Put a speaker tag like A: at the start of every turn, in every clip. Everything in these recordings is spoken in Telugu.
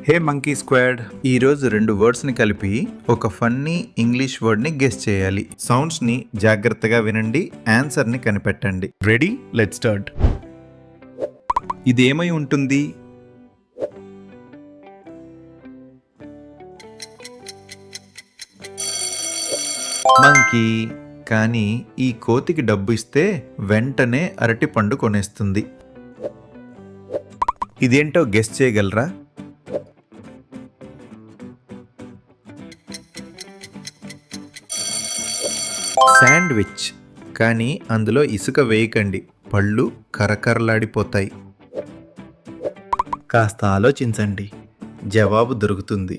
A: హే మంకీ స్క్వాడ్, ఈరోజు 2 వర్డ్స్ని కలిపి ఒక ఫన్నీ ఇంగ్లీష్ వర్డ్ని గెస్ చేయాలి. సౌండ్స్ని జాగ్రత్తగా వినండి, ఆన్సర్ని కనిపెట్టండి. రెడీ? Let's start. ఇదేమై ఉంటుంది? మంకీ. కానీ ఈ కోతికి డబ్బు ఇస్తే వెంటనే అరటి పండు కొనేస్తుంది. ఇదేంటో గెస్ చేయగలరా? శాండ్విచ్. కానీ అందులో ఇసుక వేయకండి, పళ్ళు కరకరలాడిపోతాయి. కాస్త ఆలోచించండి, జవాబు దొరుకుతుంది.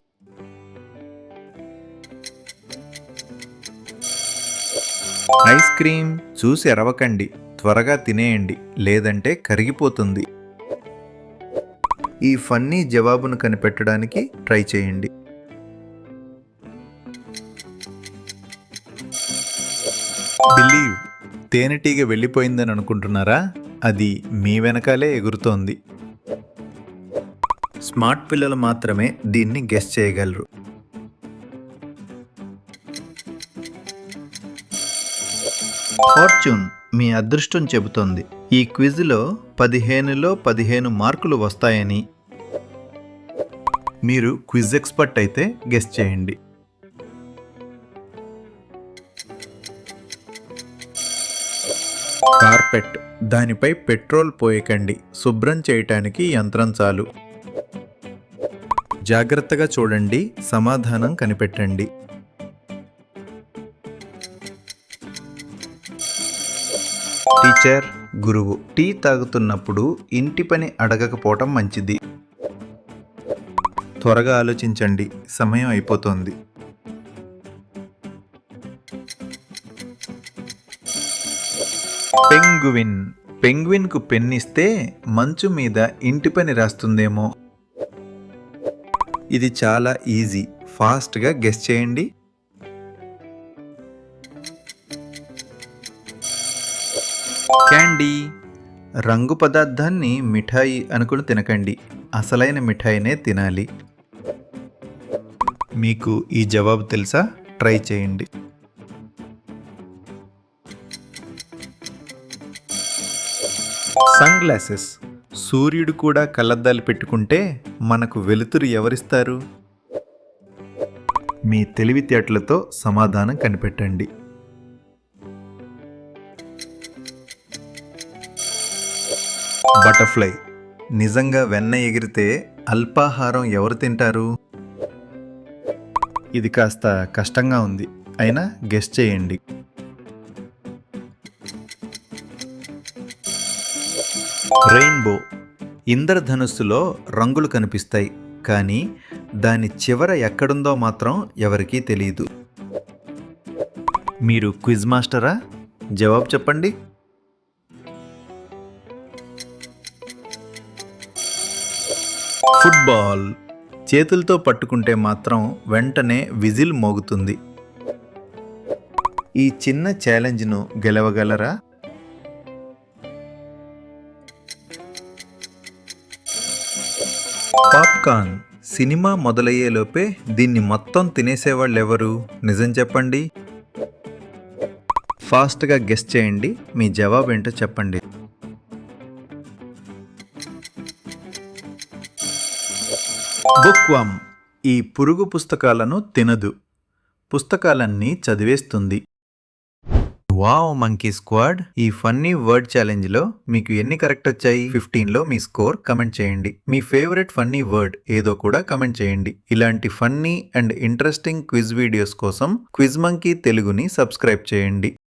A: Ice cream. చూసి ఎరవకండి, త్వరగా తినేయండి, లేదంటే కరిగిపోతుంది. ఈ ఫన్నీ జవాబును కనిపెట్టడానికి ట్రై చేయండి. బిలీవ్. తేనెటీగ వెళ్ళిపోయిందని అనుకుంటున్నారా? అది మీ వెనకాలే ఎగురుతోంది. స్మార్ట్ పిల్లలు మాత్రమే దీన్ని గెస్ చేయగలరు. ఫార్చ్యూన్ మీ అదృష్టం చెబుతోంది. ఈ క్విజ్లో 15లో 15 మార్కులు వస్తాయని. మీరు క్విజ్ ఎక్స్పర్ట్ అయితే గెస్ చేయండి. కార్పెట్. దానిపై పెట్రోల్ పోయకండి, శుభ్రం చేయటానికి యంత్రం చాలు. జాగ్రత్తగా చూడండి, సమాధానం కనిపెట్టండి. టీచర్, గురువు. టీ తాగుతున్నప్పుడు ఇంటి పని అడగకపోవటం మంచిది. త్వరగా ఆలోచించండి, సమయం అయిపోతుంది. పెంగ్విన్. పెంగ్విన్కు పెన్నిస్తే మంచు మీద ఇంటి పని రాస్తుందేమో. ఇది చాలా ఈజీ, ఫాస్ట్గా గెస్ చేయండి. క్యాండీ. రంగు పదార్థాన్ని మిఠాయి అనుకుని తినకండి, అసలైన మిఠాయినే తినాలి. మీకు ఈ జవాబు తెలుసా? ట్రై చేయండి. Sunglasses. సూర్యుడు కూడా కళ్ళద్దాలు పెట్టుకుంటే మనకు వెలుతురు ఎవరిస్తారు? మీ తెలివితేటలతో సమాధానం కనిపెట్టండి. బటర్ఫ్లై. నిజంగా వెన్న ఎగిరితే అల్పాహారం ఎవరు తింటారు? ఇది కాస్త కష్టంగా ఉంది, అయినా గెస్ చేయండి. రెయిన్బో. ఇంద్రధనుస్సులో రంగులు కనిపిస్తాయి, కానీ దాని చివర ఎక్కడుందో మాత్రం ఎవరికీ తెలియదు. మీరు క్విజ్ మాస్టరా? జవాబు చెప్పండి. ఫుట్బాల్. చేతులతో పట్టుకుంటే మాత్రం వెంటనే విజిల్ మోగుతుంది. ఈ చిన్న ఛాలెంజ్ను గెలవగలరా? పాప్కార్న్. సినిమా మొదలయ్యేలోపే దీన్ని మొత్తం తినేసేవాళ్ళెవరు? నిజం చెప్పండి. ఫాస్ట్గా గెస్ చేయండి, మీ జవాబు ఏంటో చెప్పండి. బుక్వామ్. ఈ పురుగు పుస్తకాలను తినదు, పుస్తకాలన్నీ చదివేస్తుంది. వావ్ మంకీ స్క్వాడ్, ఈ ఫన్నీ వర్డ్ ఛాలెంజ్ లో మీకు ఎన్ని కరెక్ట్ వచ్చాయి? 15లో మీ స్కోర్ కమెంట్ చేయండి. మీ ఫేవరెట్ ఫన్నీ వర్డ్ ఏదో కూడా కమెంట్ చేయండి. ఇలాంటి funny and interesting quiz videos కోసం క్విజ్ మంకీ తెలుగుని సబ్స్క్రైబ్ చేయండి.